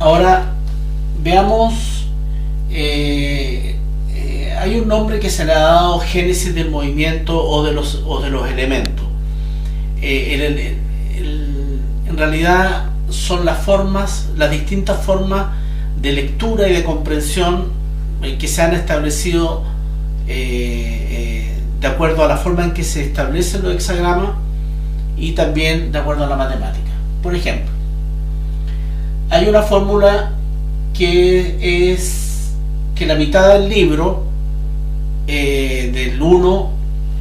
Ahora veamos, hay un nombre que se le ha dado génesis del movimiento o de los elementos. En realidad son las formas, las distintas formas de lectura y de comprensión que se han establecido de acuerdo a la forma en que se establecen los hexagramas y también de acuerdo a la matemática. Por ejemplo, hay una fórmula que es que la mitad del libro, del 1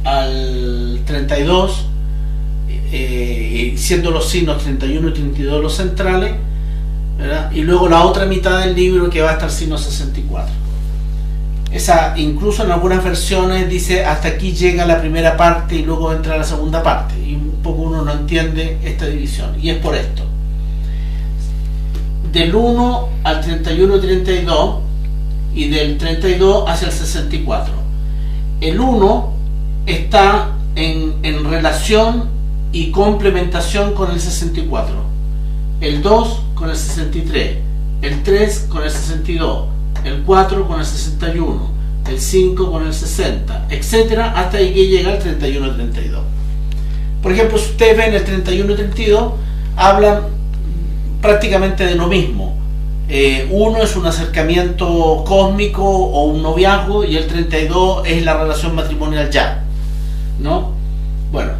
al 32, siendo los signos 31 y 32 los centrales, ¿verdad? Y luego la otra mitad del libro que va hasta el signo 64. Esa, incluso en algunas versiones dice hasta aquí llega la primera parte y luego entra la segunda parte, y un poco uno no entiende esta división, y es por esto. Del 1 al 31 y 32 y del 32 hacia el 64. El 1 está en relación y complementación con el 64, el 2 con el 63, el 3 con el 62, el 4 con el 61, el 5 con el 60, etcétera, hasta ahí que llega el 31 y 32. Por ejemplo, si ustedes ven el 31 y 32, hablan prácticamente de lo mismo. Uno es un acercamiento cósmico o un noviazgo, y el 32 es la relación matrimonial ya, ¿no? Bueno,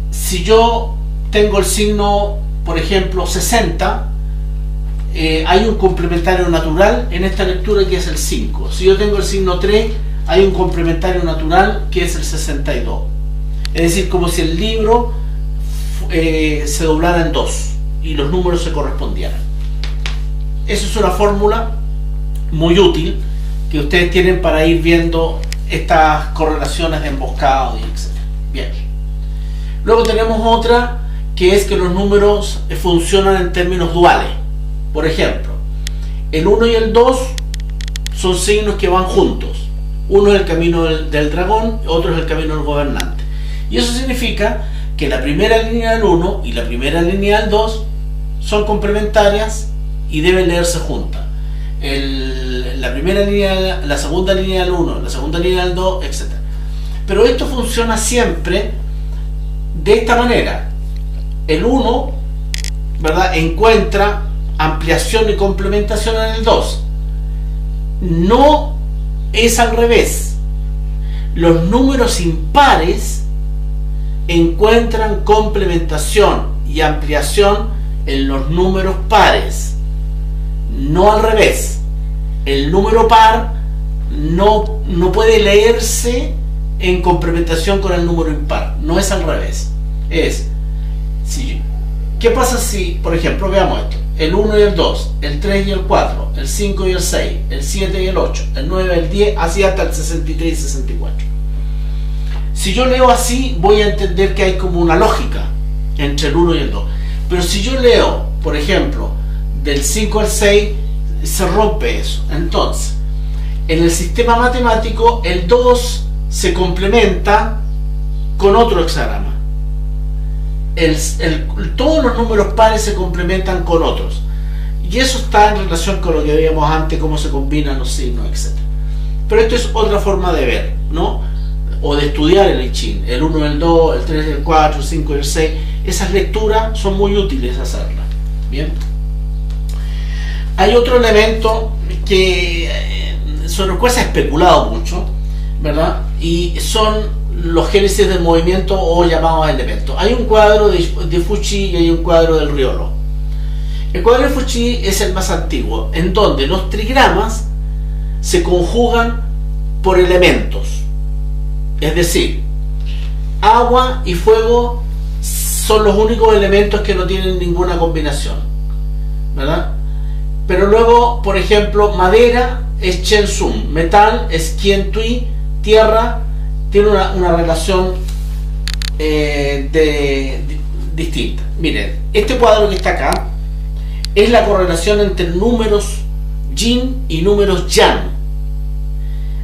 si yo tengo el signo, por ejemplo, 60, hay un complementario natural en esta lectura que es el 5. Si yo tengo el signo 3, hay un complementario natural que es el 62. Es decir, como si el libro se doblara en dos y los números se correspondieran. Esa es una fórmula muy útil que ustedes tienen para ir viendo estas correlaciones de emboscado y etc. Bien. Luego tenemos otra, que es que los números funcionan en términos duales. Por ejemplo, el 1 y el 2 son signos que van juntos. Uno es el camino del dragón, otro es el camino del gobernante. Y eso significa que la primera línea del 1 y la primera línea del 2 son complementarias y deben leerse juntas. La primera línea, la segunda línea del 1, la segunda línea del 2, etc. Pero esto funciona siempre de esta manera. El 1, ¿verdad?, encuentra ampliación y complementación en el 2. No es al revés. Los números impares encuentran complementación y ampliación en los números pares, no al revés. El número par no puede leerse en complementación con el número impar, no es al revés. ¿Qué pasa si, por ejemplo, veamos esto: el 1 y el 2, el 3 y el 4, el 5 y el 6, el 7 y el 8, el 9 y el 10, así hasta el 63 y 64. Si yo leo así, voy a entender que hay como una lógica entre el 1 y el 2. Pero si yo leo, por ejemplo, del 5 al 6, se rompe eso. Entonces, en el sistema matemático, el 2 se complementa con otro hexagrama. Todos los números pares se complementan con otros. Y eso está en relación con lo que veíamos antes, cómo se combinan los signos, etc. Pero esto es otra forma de ver, ¿no? O de estudiar el I Ching. El 1, el 2, el 3, el 4, el 5 y el 6. Esas lecturas son muy útiles hacerlas. Bien. Hay otro elemento que sobre el cual se ha especulado mucho, ¿verdad? Y son los génesis del movimiento o llamados elementos. Hay un cuadro de Fuchi y hay un cuadro del Riolo. El cuadro de Fuchi es el más antiguo, en donde los trigramas se conjugan por elementos. Es decir, agua y fuego son los únicos elementos que no tienen ninguna combinación, ¿verdad? Pero luego, por ejemplo, madera es Chen Sun, metal es Quien Tui, tierra tiene una relación distinta. Miren, este cuadro que está acá es la correlación entre números yin y números yang.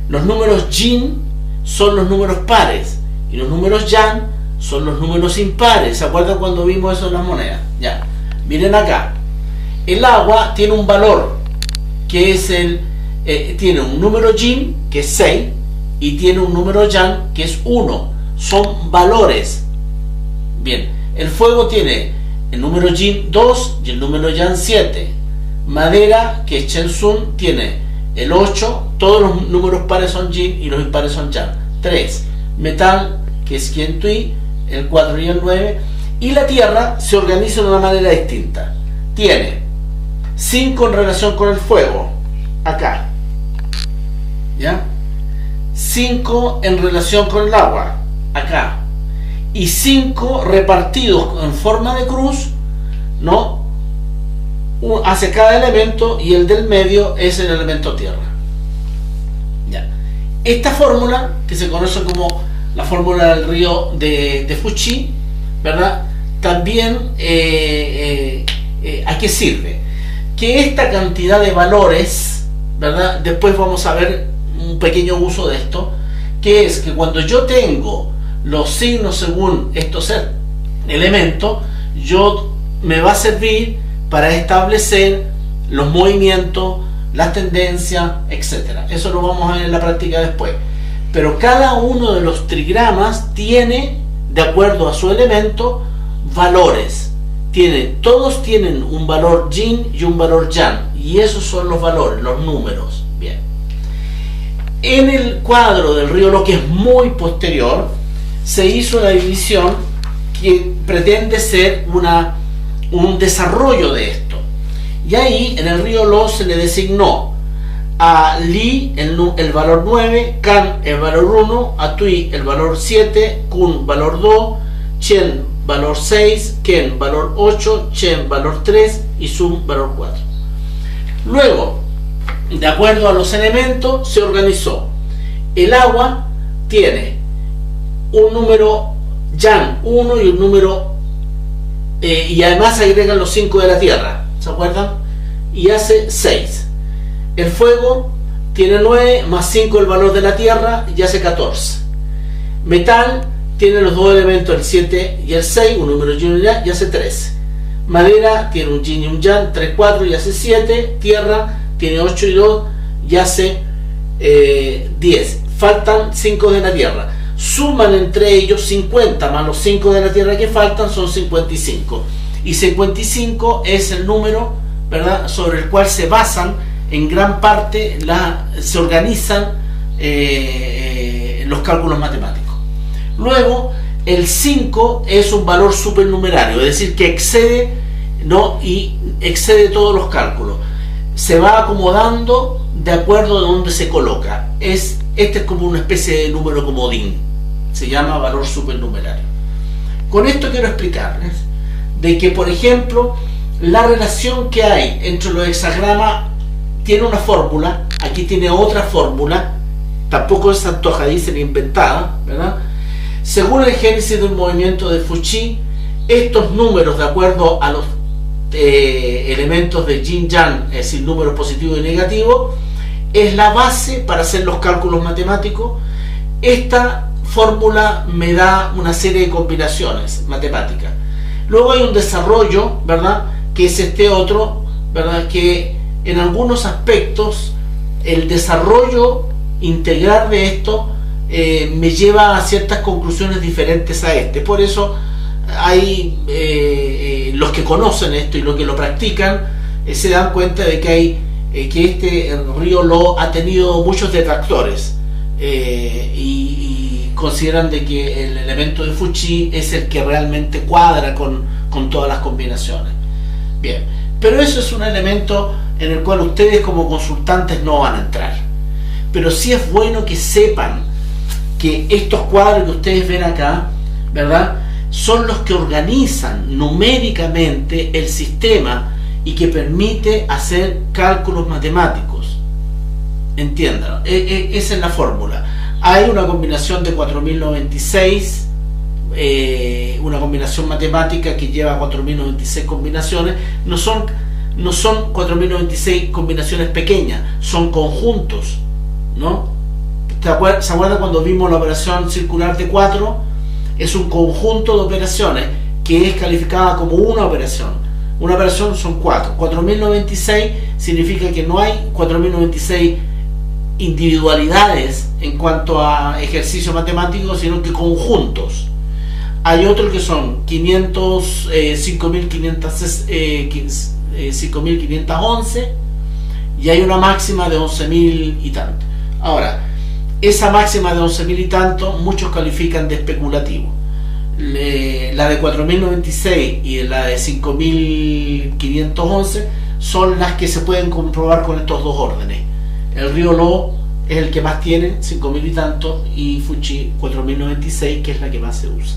Los números yin son los números pares y los números yang son los números impares. ¿Se acuerdan cuando vimos eso en las monedas? Ya, miren acá. El agua tiene un valor que es tiene un número yin que es 6 y tiene un número yang que es 1. Son valores. Bien, el fuego tiene el número yin 2 y el número yang 7. Madera, que es Chen Sun, tiene el 8, todos los números pares son yin y los impares son yang. 3. Metal, que es Qian Tui, el 4 y el 9. Y la Tierra se organiza de una manera distinta. Tiene 5 en relación con el fuego, acá, ¿ya? 5 en relación con el agua, acá, y 5 repartidos en forma de cruz, ¿no? Hacia cada elemento, y el del medio es el elemento tierra. ¿Ya? Esta fórmula, que se conoce como la fórmula del río de Fuji, ¿verdad? También ¿a qué sirve? Que esta cantidad de valores, ¿verdad? Después vamos a ver un pequeño uso de esto, que es que cuando yo tengo los signos según estos elementos, me va a servir para establecer los movimientos, las tendencias, etc. Eso lo vamos a ver en la práctica después. Pero cada uno de los trigramas tiene, de acuerdo a su elemento, valores. Todos tienen un valor yin y un valor yang, y esos son los valores, los números. Bien. En el cuadro del río Lo, que es muy posterior, se hizo la división que pretende ser un desarrollo de esto. Y ahí en el río Lo se le designó a Li el valor 9, Kan el valor 1, a Tui el valor 7, Kun valor 2, Chen valor 6, Ken valor 8, Chen valor 3 y Sun valor 4. Luego, de acuerdo a los elementos, se organizó. El agua tiene un número yang 1 y un número y además agregan los 5 de la tierra, ¿se acuerdan? Y hace 6. El fuego tiene 9 más 5 el valor de la tierra y hace 14. Metal tiene los dos elementos, el 7 y el 6, un número yin y yang, y hace 13. Madera tiene un yin y un yang, 3, 4 y hace 7. Tierra tiene 8 y 2 y hace 10. Faltan 5 de la tierra. Suman entre ellos 50 más los 5 de la tierra que faltan, son 55. Y 55 es el número, ¿verdad?, sobre el cual se basan en gran parte, se organizan los cálculos matemáticos. Luego, el 5 es un valor supernumerario, es decir, que excede, ¿no?, y excede todos los cálculos. Se va acomodando de acuerdo a donde se coloca. Este es como una especie de número comodín, se llama valor supernumerario. Con esto quiero explicarles de que, por ejemplo, la relación que hay entre los hexagramas tiene una fórmula, aquí tiene otra fórmula, tampoco es antojadiza ni inventada, ¿verdad? Según el génesis del movimiento de Fuji, estos números, de acuerdo a los elementos de yin yang, es decir, números positivos y negativos, es la base para hacer los cálculos matemáticos. Esta fórmula me da una serie de combinaciones matemáticas. Luego hay un desarrollo, ¿verdad?, que es este otro, ¿verdad?, que en algunos aspectos el desarrollo integral de esto me lleva a ciertas conclusiones diferentes a este. Por eso hay los que conocen esto y los que lo practican se dan cuenta de que hay el río Lo ha tenido muchos detractores y consideran de que el elemento de Fuji es el que realmente cuadra con todas las combinaciones. Bien, pero eso es un elemento en el cual ustedes como consultantes no van a entrar. Pero sí es bueno que sepan que estos cuadros que ustedes ven acá, ¿verdad?, son los que organizan numéricamente el sistema y que permite hacer cálculos matemáticos. Entiendan, esa es la fórmula. Hay una combinación de 4096, una combinación matemática que lleva 4096 combinaciones. No son 4096 combinaciones pequeñas, son conjuntos, ¿no? ¿Se acuerdan cuando vimos la operación circular de 4? Es un conjunto de operaciones que es calificada como una operación, Una operación son 4. 4096 significa que no hay 4096 individualidades en cuanto a ejercicio matemático, sino que conjuntos. Hay otros que son 5511 y hay una máxima de 11.000 y tanto. Ahora, esa máxima de 11.000 y tanto muchos califican de especulativo. La de 4096 y la de 5511 son las que se pueden comprobar con estos dos órdenes. El río Lo es el que más tiene, 5.000 y tanto, y Fuji 4096, que es la que más se usa.